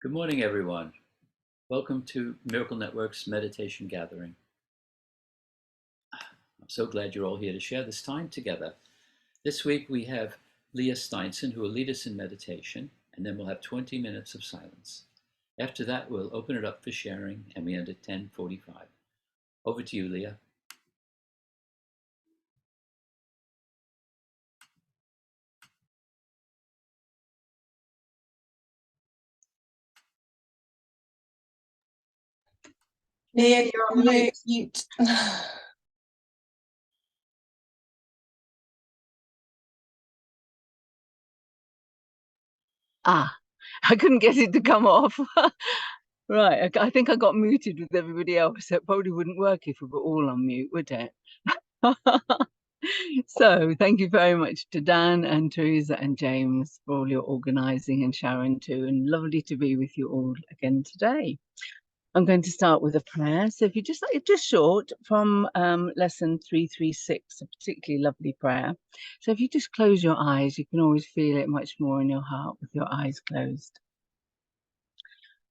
Good morning, everyone. Welcome to Miracle Network's meditation gathering. I'm so glad you're all here to share this time together. This week we have Lia Steinson, who will lead us in meditation, and then we'll have 20 minutes of silence. After that, we'll open it up for sharing, and we end at 10:45. Over to you, Lia. Lia, you're on mute. I couldn't get it to come off. Right, I think I got muted with everybody else. It probably wouldn't work if we were all on mute, would it? So thank you very much to Dan and Teresa and James for all your organising, and Sharon too, and lovely to be with you all again today. I'm going to start with a prayer. So if you just short from lesson 336, a particularly lovely prayer. So if you just close your eyes, you can always feel it much more in your heart with your eyes closed.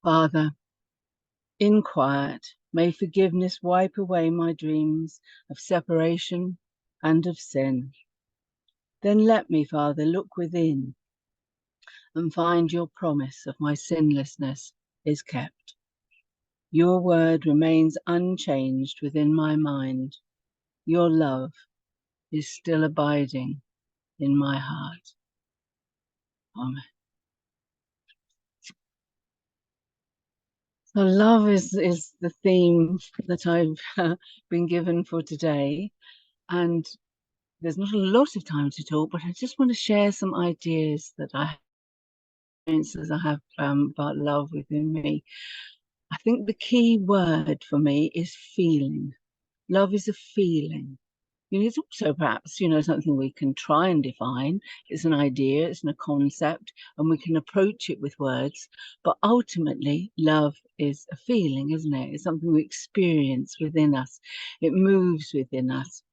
Father, in quiet, may forgiveness wipe away my dreams of separation and of sin. Then let me, Father, look within and find your promise of my sinlessness is kept. Your word remains unchanged within my mind. Your love is still abiding in my heart. Amen. So love is the theme that I've been given for today. And there's not a lot of time to talk, but I just want to share some ideas that I have about love within me. I think the key word for me is feeling. Love is a feeling. It's also perhaps, something we can try and define. It's an idea, it's a concept, and we can approach it with words. But ultimately, love is a feeling, isn't it? It's something we experience within us. It moves within us.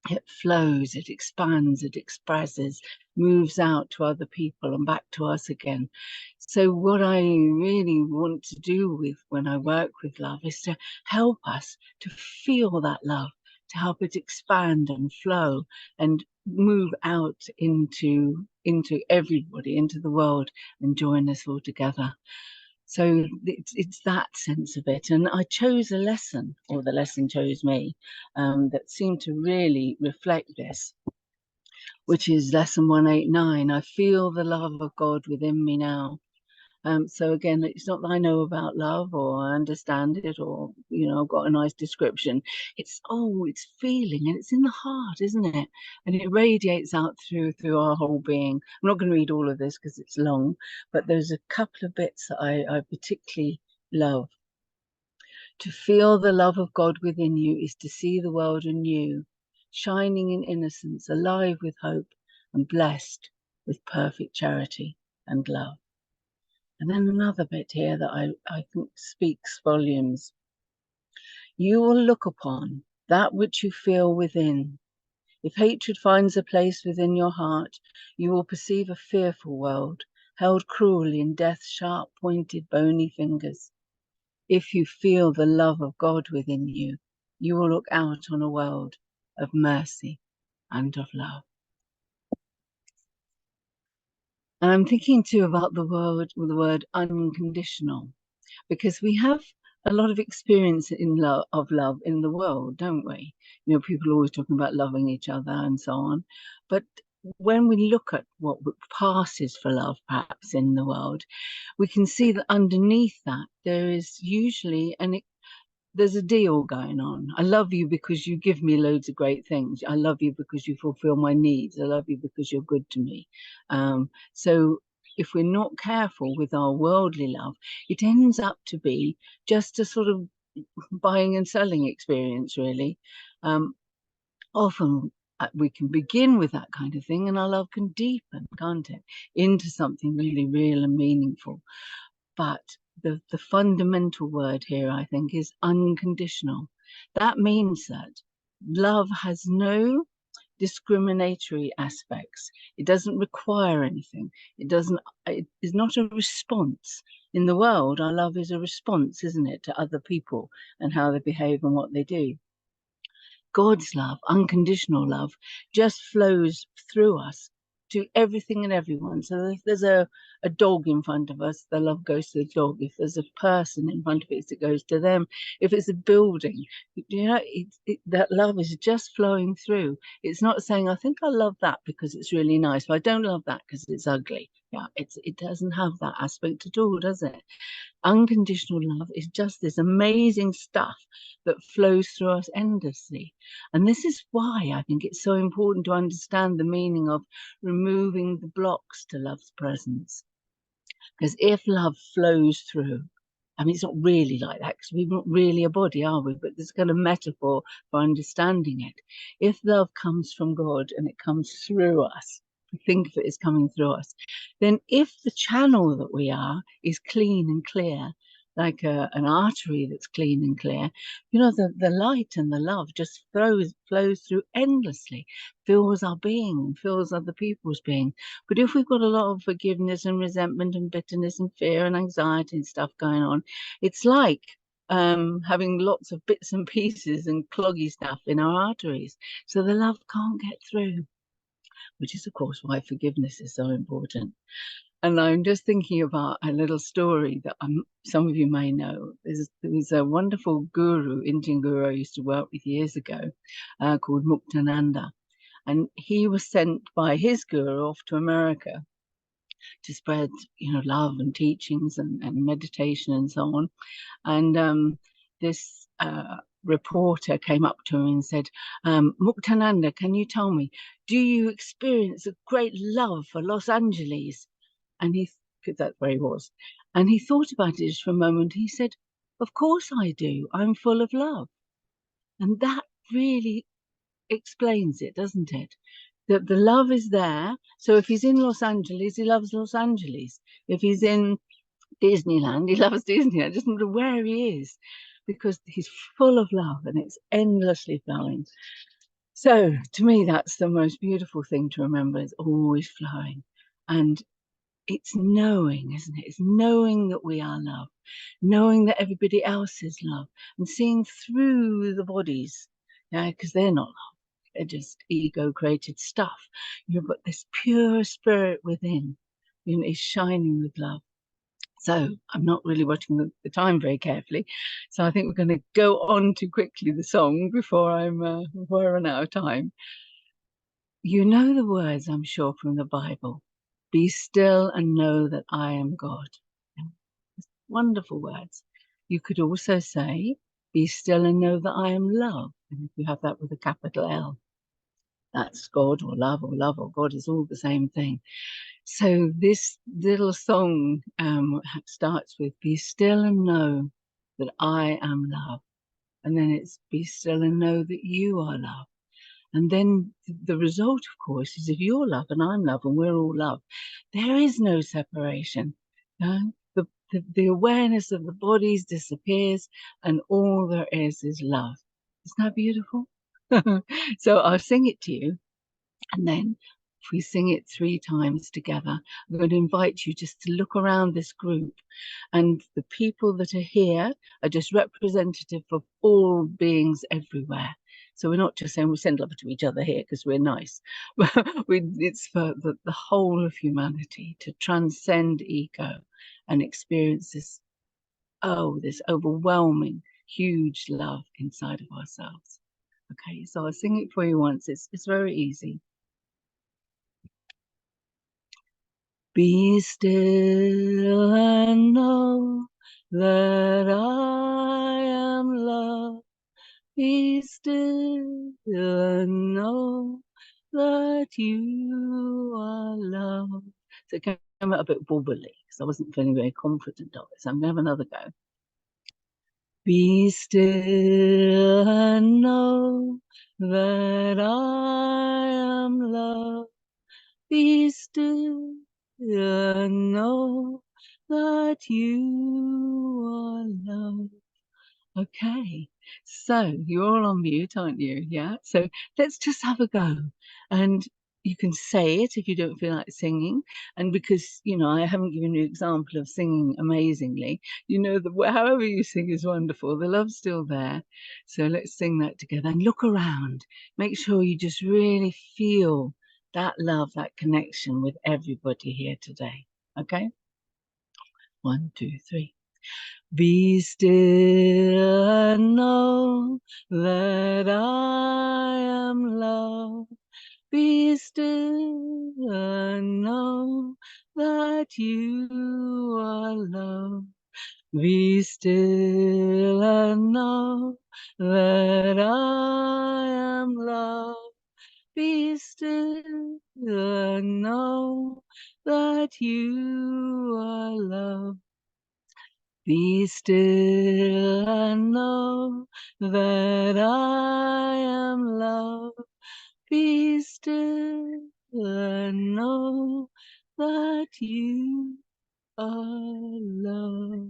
It flows, it expands, it expresses, moves out to other people and back to us again. So what I really want to do with when I work with love is to help us to feel that love, to help it expand and flow and move out into everybody, into the world, and join us all together. So it's that sense of it. And I chose a lesson, or the lesson chose me, that seemed to really reflect this, which is lesson 189. I feel the love of God within me now. So again, it's not that I know about love or I understand it, or I've got a nice description. It's feeling, and it's in the heart, isn't it? And it radiates out through our whole being. I'm not going to read all of this because it's long, but there's a couple of bits that I particularly love. To feel the love of God within you is to see the world anew, shining in innocence, alive with hope, and blessed with perfect charity and love. And then another bit here that I think speaks volumes. You will look upon that which you feel within. If hatred finds a place within your heart, you will perceive a fearful world, held cruelly in death's sharp, pointed, bony fingers. If you feel the love of God within you, you will look out on a world of mercy and of love. And I'm thinking too about the word unconditional, because we have a lot of experience of love in the world, don't we? People are always talking about loving each other and so on. But when we look at what passes for love, perhaps in the world, we can see that underneath that there is usually there's a deal going on. I love you because you give me loads of great things. I love you because you fulfill my needs. I love you because you're good to me. So if we're not careful with our worldly love, it ends up to be just a sort of buying and selling experience, really. Often we can begin with that kind of thing, and our love can deepen, can't it, into something really real and meaningful. But the fundamental word here, I think, is unconditional. That means that love has no discriminatory aspects. It doesn't require anything. It is not a response in the world, our love is a response, isn't it, to other people and how they behave and what they do. God's love, unconditional love, just flows through us to everything and everyone. So if there's a dog in front of us, the love goes to the dog. If there's a person in front of us, it goes to them. If it's a building, you know, that love is just flowing through. It's not saying, I think I love that because it's really nice, but I don't love that because it's ugly. Yeah, it doesn't have that aspect at all, does it? Unconditional love is just this amazing stuff that flows through us endlessly. And this is why I think it's so important to understand the meaning of removing the blocks to love's presence. Because if love flows through, I mean, it's not really like that because we're not really a body, are we? But there's kind of metaphor for understanding it. If love comes from God and it comes through us, think of it as coming through us, then if the channel that we are is clean and clear, like an artery that's clean and clear, you know, the light and the love just flows through endlessly, fills our being, fills other people's being. But if we've got a lot of forgiveness and resentment and bitterness and fear and anxiety and stuff going on, it's like having lots of bits and pieces and cloggy stuff in our arteries. So the love can't get through, which is, of course, why forgiveness is so important. And I'm just thinking about a little story that some of you may know. There was a wonderful guru, Indian guru I used to work with years ago, called Muktananda. And he was sent by his guru off to America to spread, you know, love and teachings and meditation and so on. And this reporter came up to him and said, Muktananda, can you tell me, do you experience a great love for Los Angeles? And that's where he was. And he thought about it just for a moment. He said, of course I do. I'm full of love. And that really explains it, doesn't it? That the love is there. So if he's in Los Angeles, he loves Los Angeles. If he's in Disneyland, he loves Disneyland. It doesn't matter where he is, because he's full of love and it's endlessly flowing. So to me, that's the most beautiful thing to remember. It's always flowing. And it's knowing, isn't it? It's knowing that we are love, knowing that everybody else is love, and seeing through the bodies, yeah, because they're not love. They're just ego created stuff. You know, but this pure spirit within, you know, is shining with love. So I'm not really watching the time very carefully. So I think we're going to go on too quickly the song before I run out of time. You know the words, I'm sure, from the Bible. Be still and know that I am God. Wonderful words. You could also say, be still and know that I am love. And if you have that with a capital L, that's God or love or God is all the same thing. So this little song starts with, be still and know that I am love. And then it's, be still and know that you are love. And then the result, of course, is if you're love and I'm love and we're all love, there is no separation. The awareness of the bodies disappears and all there is love. Isn't that beautiful? So I'll sing it to you. And then if we sing it 3 times together, I'm going to invite you just to look around this group. And the people that are here are just representative of all beings everywhere. So we're not just saying we send love to each other here because we're nice. It's for the whole of humanity to transcend ego and experience this overwhelming, huge love inside of ourselves. Okay, so I'll sing it for you once. It's very easy. Be still and know that I am love. Be still and know that you are love. So it came out a bit bubbly because I wasn't feeling very confident of it. So I'm going to have another go. Be still and know that I am love. Be still and know that you are love. Okay, so you're all on mute, aren't you? Yeah, so let's just have a go. And you can say it if you don't feel like singing. And because, you know, I haven't given you an example of singing amazingly, you know, that however you sing is wonderful. The love's still there. So let's sing that together and look around. Make sure you just really feel that love, that connection with everybody here today. Okay? 1, 2, 3. Be still and know that I am love. Be still and know that you are love. Be still and know that I am love. Be still and know that you are love. Be still and know that I am love. Be still and know that you are love.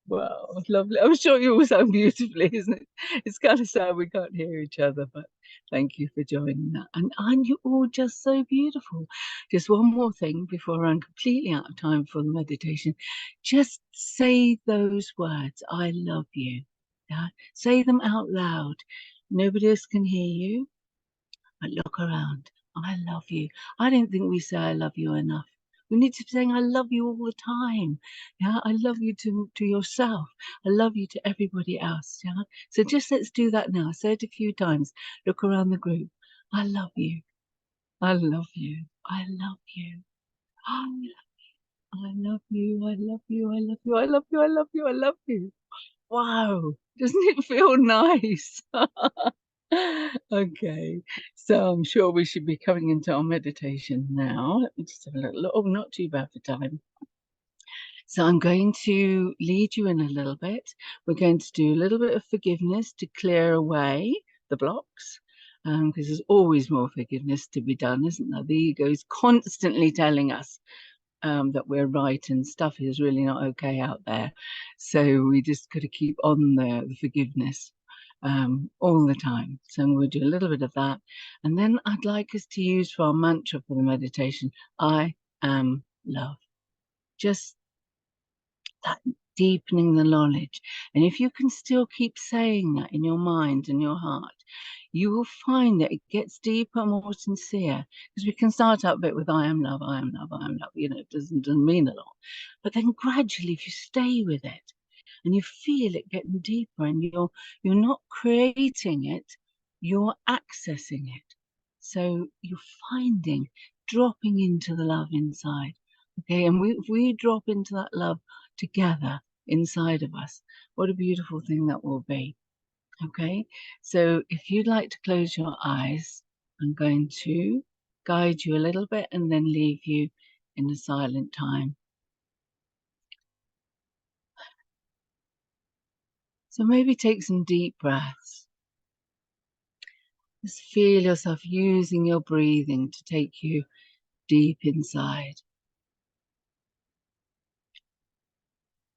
Wow, lovely. I'm sure you all sound beautifully, isn't it? It's kind of sad we can't hear each other, but thank you for joining that. And aren't you all just so beautiful? Just one more thing before I'm completely out of time for the meditation. Just say those words, I love you. Yeah? Say them out loud. Nobody else can hear you, but look around. I love you. I don't think we say I love you enough. We need to be saying I love you all the time. Yeah, I love you to yourself. I love you to everybody else. Yeah. So just let's do that now. Say it a few times. Look around the group. I love you. I love you. I love you. I love you. I love you. I love you. I love you. I love you. I love you. Wow. Doesn't it feel nice? Okay, so I'm sure we should be coming into our meditation now. Let me just have a little look. Oh, not too bad for time. So I'm going to lead you in a little bit. We're going to do a little bit of forgiveness to clear away the blocks, because there's always more forgiveness to be done, isn't there? The ego is constantly telling us that we're right and stuff is really not okay out there. So we just got to keep on the forgiveness all the time. So we'll do a little bit of that. And then I'd like us to use for our mantra for the meditation, I am love. Just that deepening the knowledge. And if you can still keep saying that in your mind and your heart, you will find that it gets deeper, more sincere. Because we can start out a bit with I am love, I am love, I am love. You know, it doesn't mean a lot. But then gradually, if you stay with it and you feel it getting deeper and you're not creating it, you're accessing it. So you're finding, dropping into the love inside. Okay, and if we drop into that love together inside of us, what a beautiful thing that will be. Okay, so if you'd like to close your eyes, I'm going to guide you a little bit and then leave you in a silent time. So maybe take some deep breaths. Just feel yourself using your breathing to take you deep inside.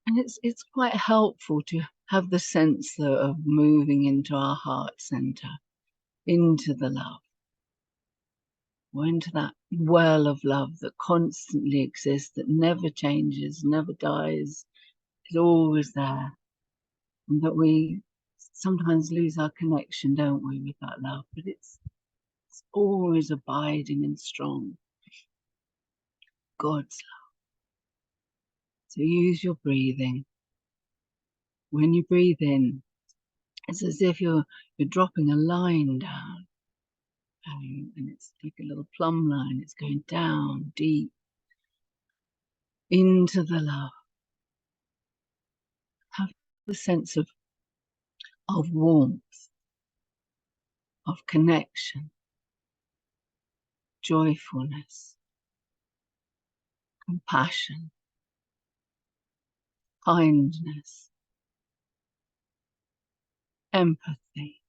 And it's quite helpful to have the sense of moving into our heart center, into the love, or into that well of love that constantly exists, that never changes, never dies, is always there. And that we sometimes lose our connection, don't we, with that love? But it's always abiding and strong. God's love. So use your breathing. When you breathe in, it's as if you're dropping a line down. And it's like a little plumb line. It's going down deep into the love. Have the sense of warmth, of connection, joyfulness, compassion, kindness, empathy.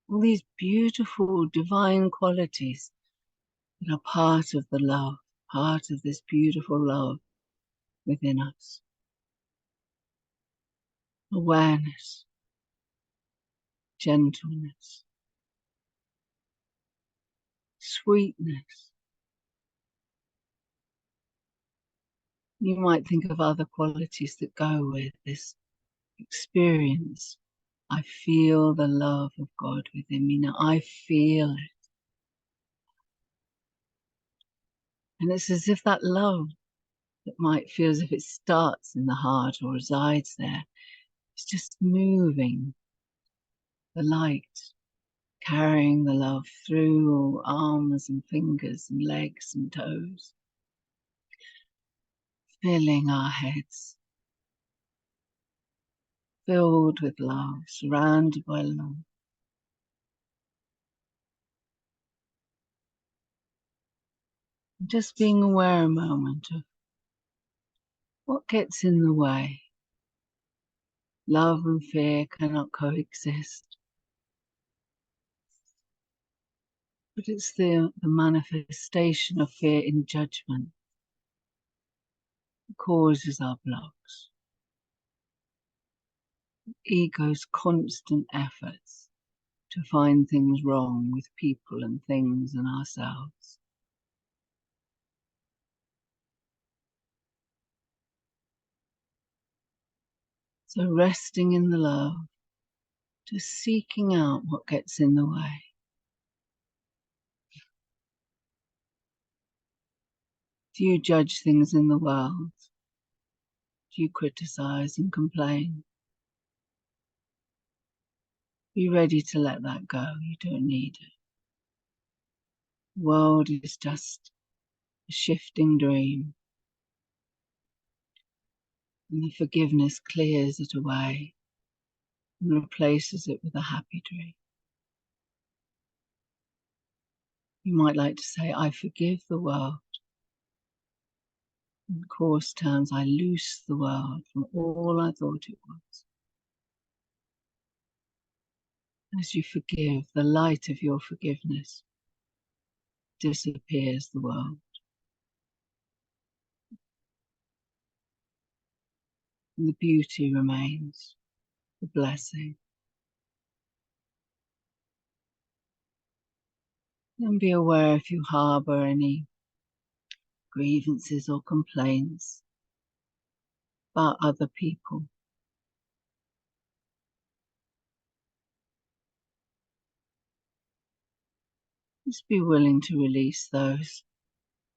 All these beautiful divine qualities that are part of the love, part of this beautiful love within us. Awareness, gentleness, sweetness. You might think of other qualities that go with this experience. I feel the love of God within me now. I feel it. And it's as if that love that might feel as if it starts in the heart or resides there, it's just moving the light, carrying the love through arms and fingers and legs and toes, filling our heads, filled with love, surrounded by love. Just being aware a moment of what gets in the way. Love and fear cannot coexist. But it's the manifestation of fear in judgment that causes our blocks. Ego's constant efforts to find things wrong with people and things and ourselves. So resting in the love, just seeking out what gets in the way. Do you judge things in the world? Do you criticize and complain? Be ready to let that go. You don't need it. The world is just a shifting dream. And the forgiveness clears it away and replaces it with a happy dream. You might like to say, I forgive the world. In coarse terms, I loose the world from all I thought it was. As you forgive, the light of your forgiveness disappears the world. And the beauty remains, the blessing. And be aware if you harbour any grievances or complaints about other people. Just be willing to release those.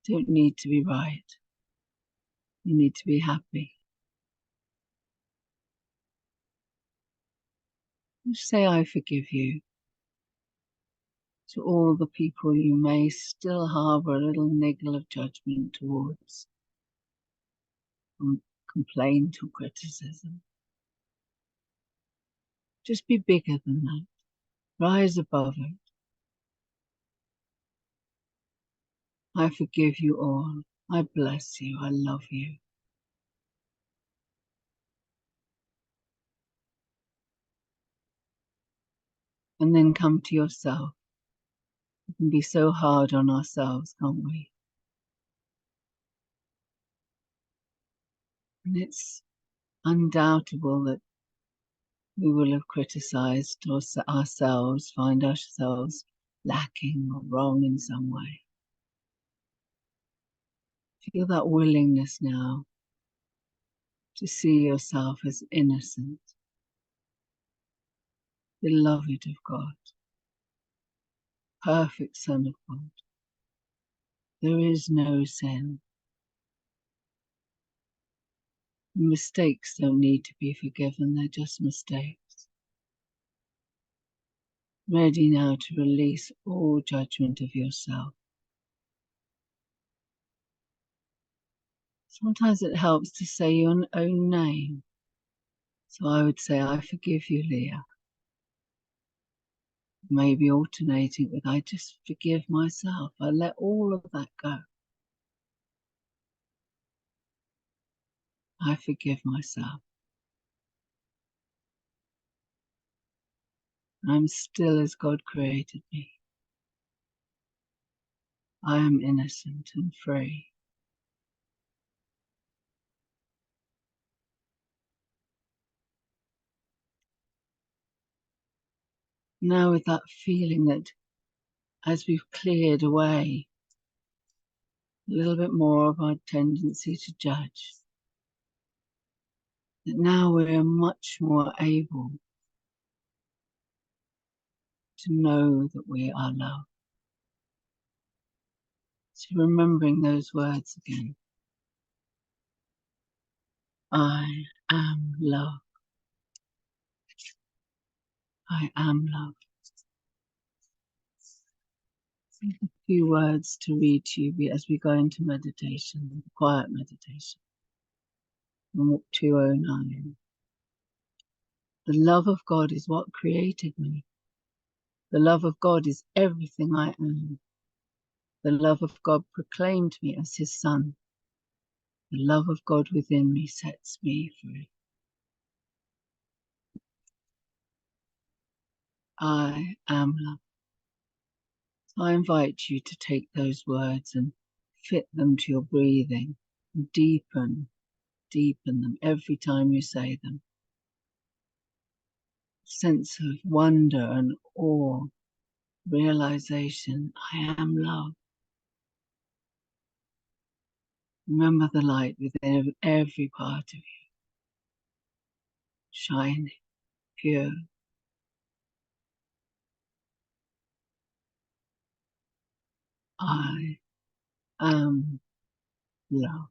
Don't need to be right. You need to be happy. Just say, I forgive you to all the people you may still harbour a little niggle of judgment towards, complaint or criticism. Just be bigger than that. Rise above it. I forgive you all. I bless you. I love you. And then come to yourself. We can be so hard on ourselves, can't we? And it's undoubtable that we will have criticised ourselves, find ourselves lacking or wrong in some way. Feel that willingness now to see yourself as innocent, beloved of God, perfect Son of God. There is no sin. Mistakes don't need to be forgiven, they're just mistakes. Ready now to release all judgment of yourself. Sometimes it helps to say your own name. So I would say, I forgive you, Lia. Maybe alternating with, I just forgive myself. I let all of that go. I forgive myself. I'm still as God created me. I am innocent and free. Now with that feeling that as we've cleared away a little bit more of our tendency to judge, that now we're much more able to know that we are love. So remembering those words again. I am love. I am love. A few words to read to you as we go into meditation, quiet meditation. On 209. The love of God is what created me. The love of God is everything I am. The love of God proclaimed me as his son. The love of God within me sets me free. I am love. So I invite you to take those words and fit them to your breathing and deepen them every time you say them. Sense of wonder and awe, realization, I am love. Remember the light within every part of you, shining, pure. I am love.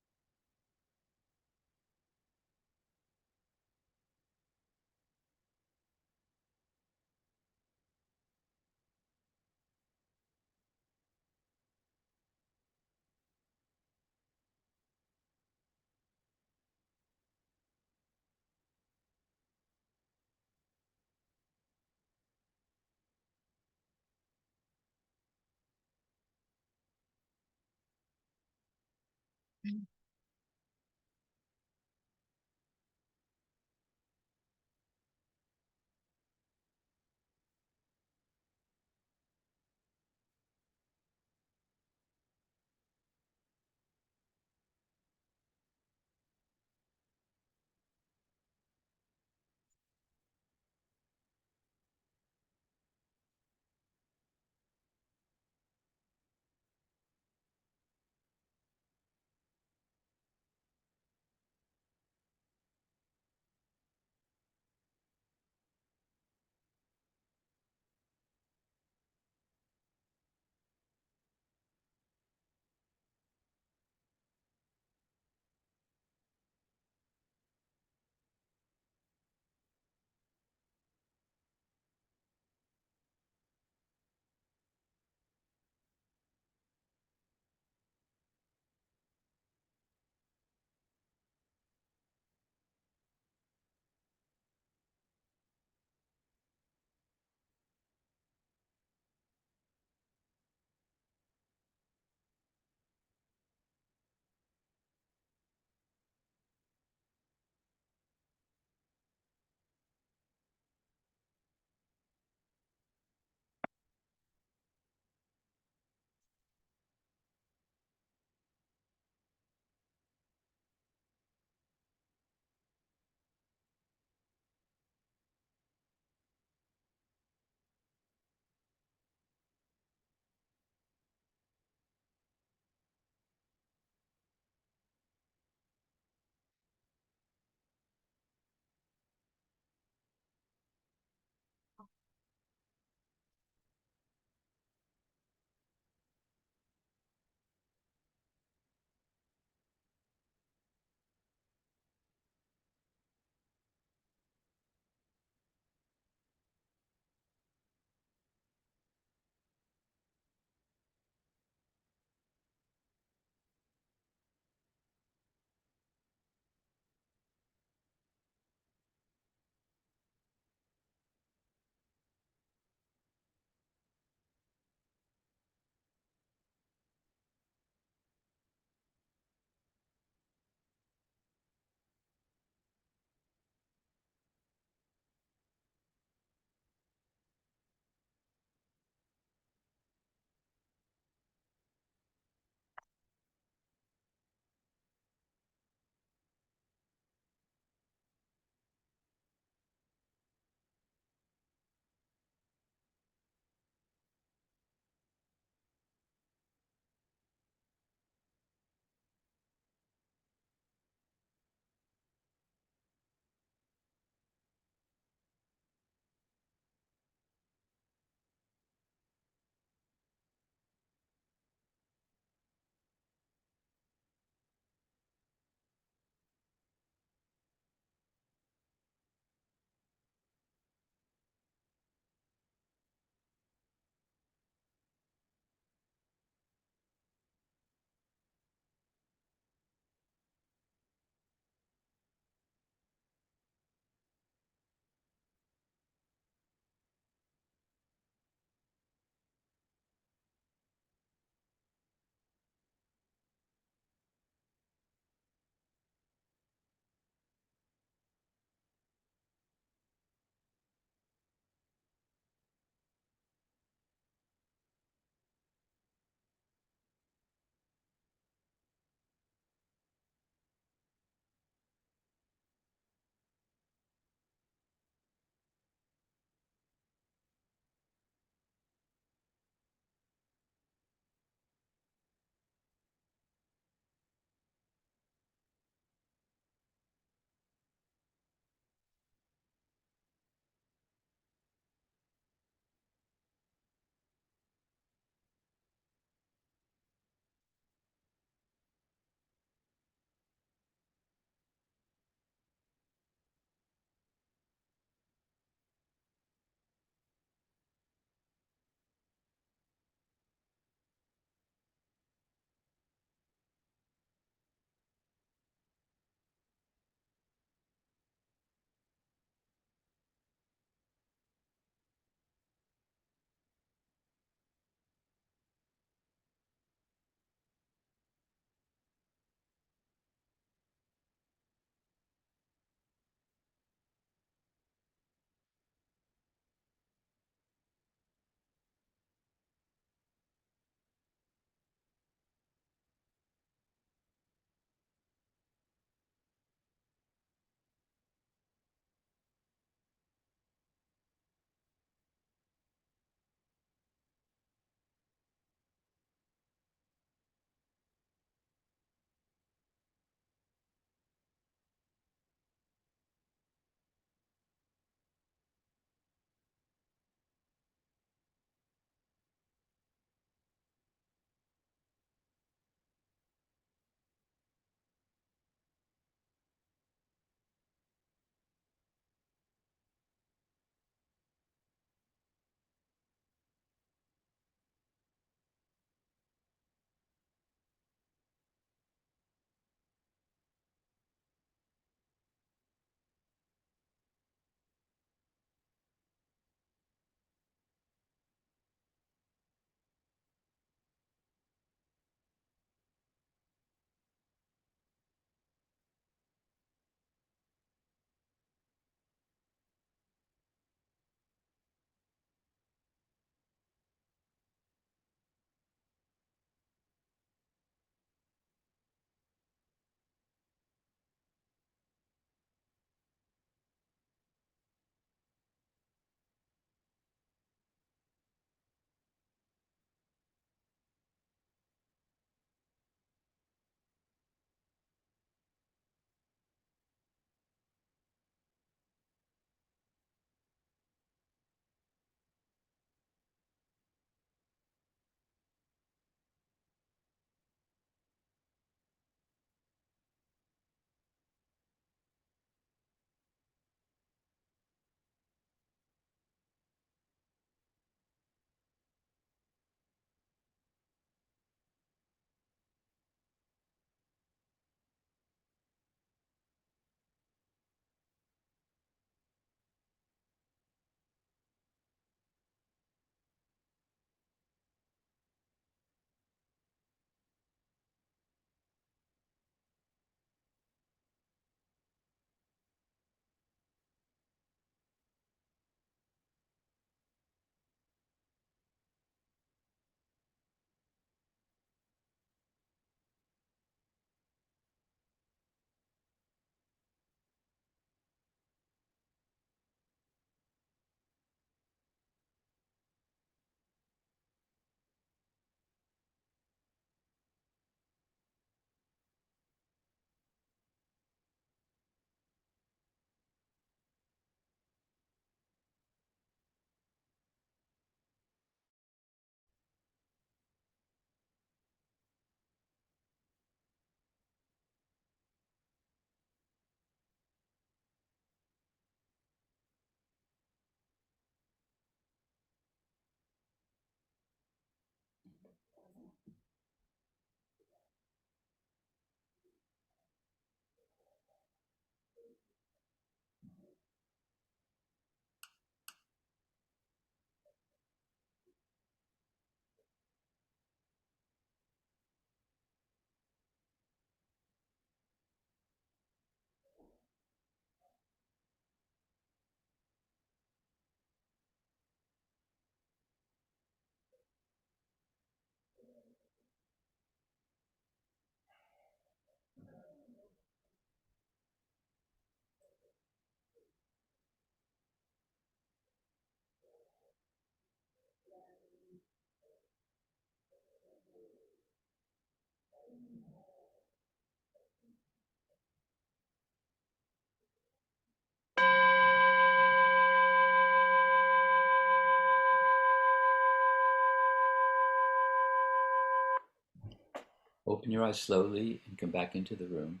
Open your eyes slowly and come back into the room.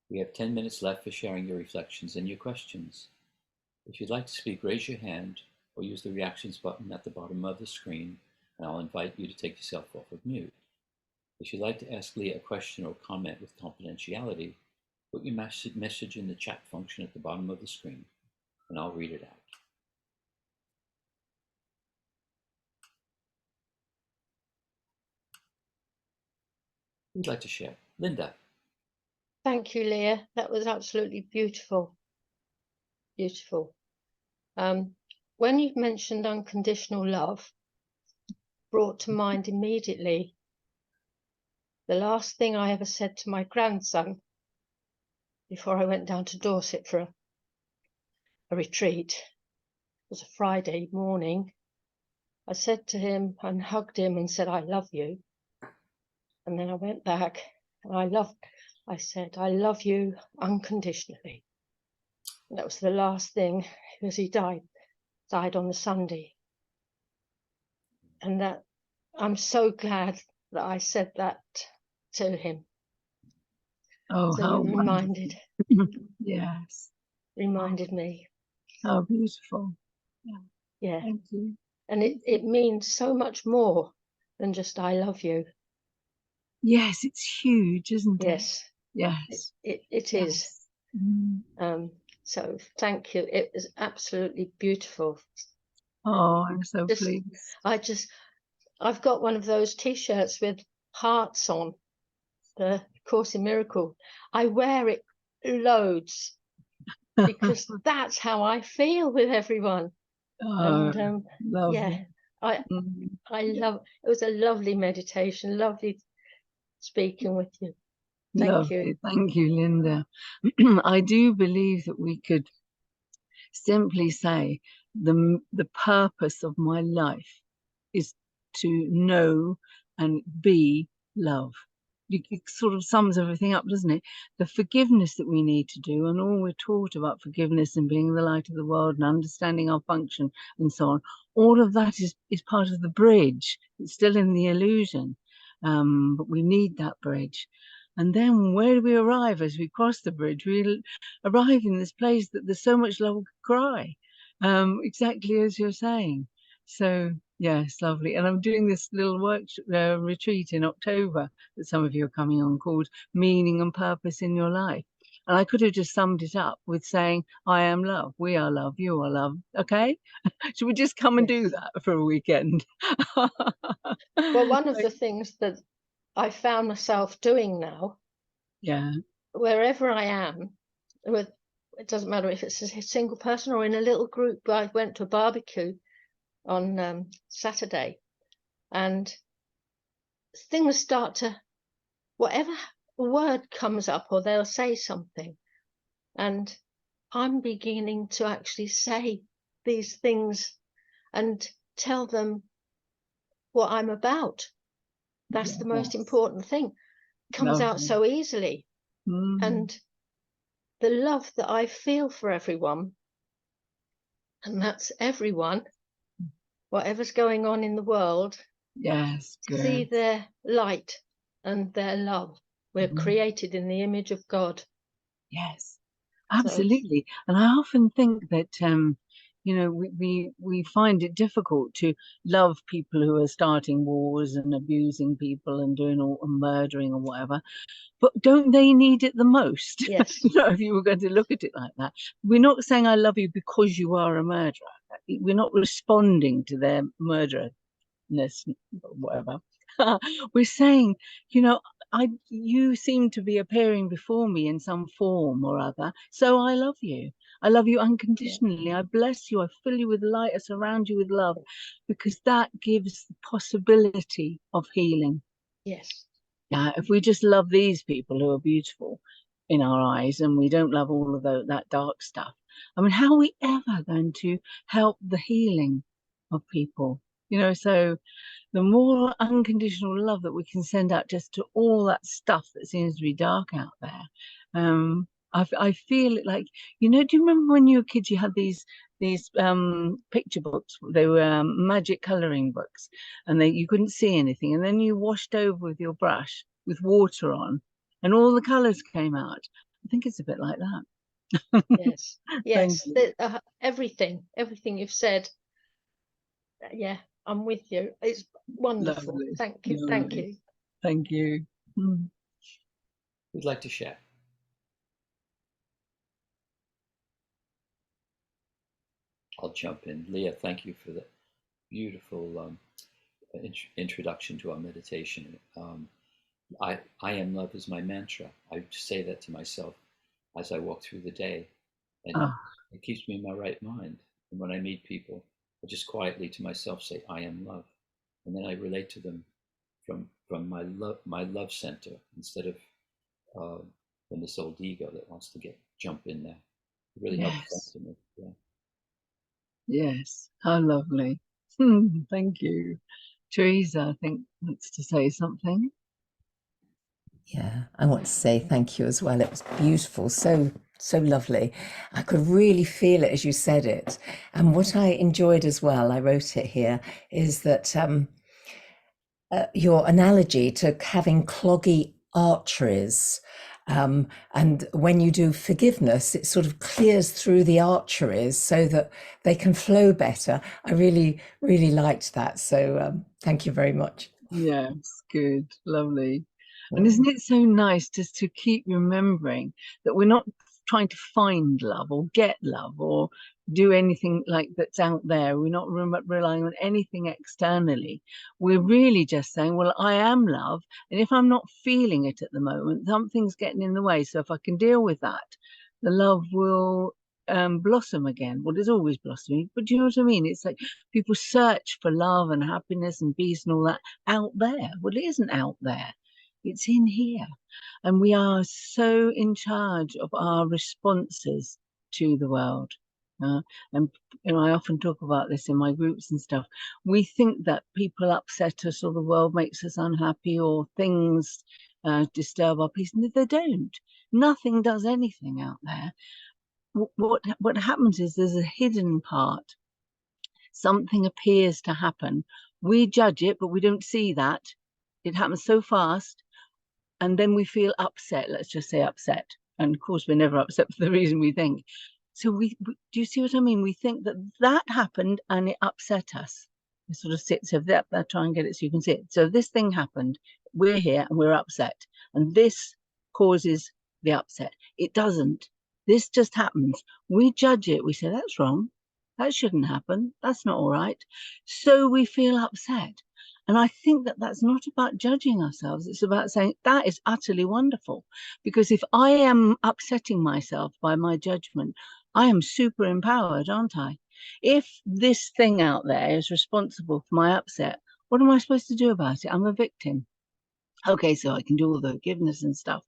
We have 10 minutes left for sharing your reflections and your questions. If you'd like to speak, raise your hand or use the reactions button at the bottom of the screen, and I'll invite you to take yourself off of mute. If you'd like to ask Lia a question or comment with confidentiality, put your message in the chat function at the bottom of the screen, and I'll read it out. Who'd like to share? Linda. Thank you, Lia. That was absolutely beautiful. Beautiful. When you mentioned unconditional love, brought to mind immediately the last thing I ever said to my grandson before I went down to Dorset for a retreat. It was a Friday morning. I said to him and hugged him and said, "I love you." And then I went back and I said, "I love you unconditionally." And that was the last thing, because he died on the Sunday. And that I'm so glad that I said that to him. Oh, So how you reminded yes. me. How beautiful. Yeah. Thank you. And it means so much more than just "I love you." Yes, it's huge, isn't it? Yes. Yes. It Yes. is. Mm. So thank you. It was absolutely beautiful. Oh, I'm so pleased. I've got one of those T-shirts with hearts on, the Course in Miracle. I wear it loads because that's how I feel with everyone. Oh, And lovely. yeah, I love it. Was a lovely meditation, lovely speaking with you. Thank you. Thank you, Linda. I do believe that we could simply say the purpose of my life is to know and be love. It sort of sums everything up, doesn't it? The forgiveness that we need to do, and all we're taught about forgiveness and being the light of the world and understanding our function and so on, all of that is part of the bridge. It's still in the illusion, but we need that bridge. And then where do we arrive as we cross the bridge? We arrive in this place that there's so much love we could cry, exactly as you're saying. So yes, lovely. And I'm doing this little retreat in October that some of you are coming on, called Meaning and Purpose in Your Life. And I could have just summed it up with saying, I am love, we are love, you are love. Okay? Should we just come and do that for a weekend? Well, one of the things that I found myself doing now, wherever I am, it doesn't matter if it's a single person or in a little group. I went to a barbecue on Saturday, and things start to, whatever word comes up, or they'll say something, and I'm beginning to actually say these things and tell them what I'm about. That's the most important thing. It comes out so easily. And the love that I feel for everyone, and that's everyone, whatever's going on in the world, see their light and their love. We're created in the image of God. Yes, absolutely. And I often think that you know, we find it difficult to love people who are starting wars and abusing people and doing all and murdering or whatever. But don't they need it the most? Yes. You know, if you were going to look at it like that. We're not saying I love you because you are a murderer. We're not responding to their murdererness, whatever. We're saying, you know, you seem to be appearing before me in some form or other, so I love you. I love you unconditionally. I bless you. I fill you with light. I surround you with love, because that gives the possibility of healing. Yes. If we just love these people who are beautiful in our eyes, and we don't love all of that dark stuff, I mean, how are we ever going to help the healing of people? You know, so the more unconditional love that we can send out just to all that stuff that seems to be dark out there. I feel it like, you know, do you remember when you were kids, you had these picture books? They were magic coloring books, and you couldn't see anything, and then you washed over with your brush with water on, and all the colours came out. I think it's a bit like that. Yes, yes. Everything you've said. Yeah, I'm with you. It's wonderful. Lovely. Thank you. Lovely. Thank you. Thank you. Who'd like to share? I'll jump in. Lia, thank you for the beautiful introduction to our meditation. I am love is my mantra. I say that to myself as I walk through the day, and it keeps me in my right mind. And when I meet people, I just quietly to myself say, I am love. And then I relate to them from my love center, instead of from this old ego that wants to jump in there. It really helps sense to me. Yeah. Yes, how lovely. Thank you. Teresa, I think, wants to say something. Yeah, I want to say thank you as well. It was beautiful, so lovely. I could really feel it as you said it. And what I enjoyed as well, I wrote it here, is that your analogy to having cloggy arteries. And when you do forgiveness, it sort of clears through the arteries so that they can flow better. I really, really liked that. So thank you very much. Yes, good, lovely. And isn't it so nice just to keep remembering that we're not trying to find love or get love or do anything like that's out there. We're not relying on anything externally. We're really just saying, well, I am love. And if I'm not feeling it at the moment, something's getting in the way. So if I can deal with that, the love will blossom again. Well, it's always blossoming, but do you know what I mean? It's like people search for love and happiness and peace and all that out there. Well, it isn't out there. It's in here. And we are so in charge of our responses to the world. And I often talk about this in my groups and stuff. We think that people upset us or the world makes us unhappy or things disturb our peace. And they don't. Nothing does anything out there. What happens is there's a hidden part. Something appears to happen. We judge it, but we don't see that. It happens so fast. And then we feel upset. Let's just say upset. And of course, we're never upset for the reason we think. So do you see what I mean? We think that happened and it upset us. It sort of sits over there. I'll try and get it so you can see it. So this thing happened. We're here and we're upset. And this causes the upset. It doesn't. This just happens. We judge it. We say, that's wrong. That shouldn't happen. That's not all right. So we feel upset. And I think that that's not about judging ourselves. It's about saying that is utterly wonderful. Because if I am upsetting myself by my judgment, I am super empowered, aren't I? If this thing out there is responsible for my upset, what am I supposed to do about it? I'm a victim. Okay, so I can do all the forgiveness and stuff.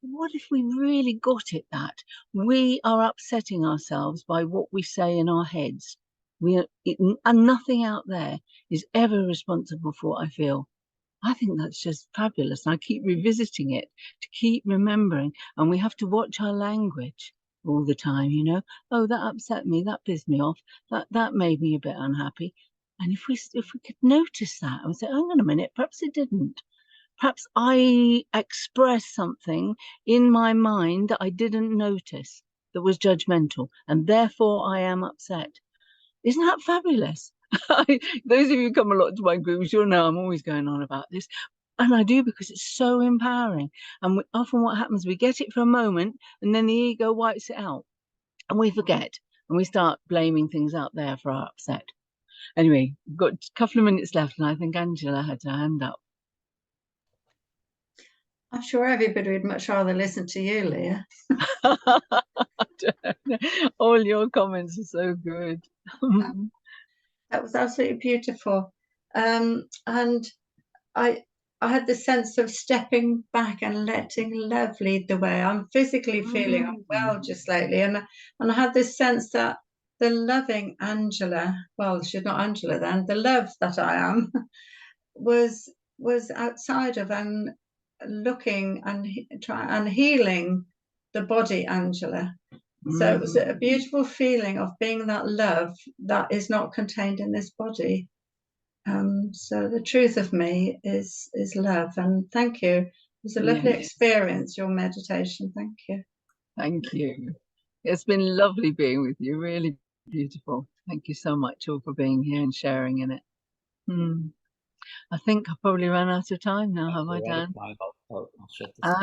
What if we really got it that we are upsetting ourselves by what we say in our heads? And nothing out there is ever responsible for what I feel. I think that's just fabulous. And I keep revisiting it to keep remembering. And we have to watch our language all the time, you know. Oh, that upset me. That pissed me off. That made me a bit unhappy. And if we could notice that and say, hang on a minute, perhaps it didn't. Perhaps I expressed something in my mind that I didn't notice that was judgmental, and therefore I am upset. Isn't that fabulous? Those of you who come a lot to my groups, you'll know I'm always going on about this. And I do because it's so empowering. And often what happens, we get it for a moment and then the ego wipes it out and we forget and we start blaming things out there for our upset. Anyway, we've got a couple of minutes left and I think Angela had her hand up. I'm sure everybody would much rather listen to you, Lia. All your comments are so good. That was absolutely beautiful. And I had the sense of stepping back and letting love lead the way. I'm physically feeling unwell just lately, and I had this sense that the loving Angela, well, she's not Angela then, the love that I am, was outside of and looking and healing the body Angela. So it was a beautiful feeling of being that love that is not contained in this body. So the truth of me is love, and thank you. was a lovely Yes. experience, your meditation. Thank you. Thank you. It's been lovely being with you, really beautiful. Thank you so much all for being here and sharing in it. I think I've probably run out of time now, have I, Dan? I'll shut this.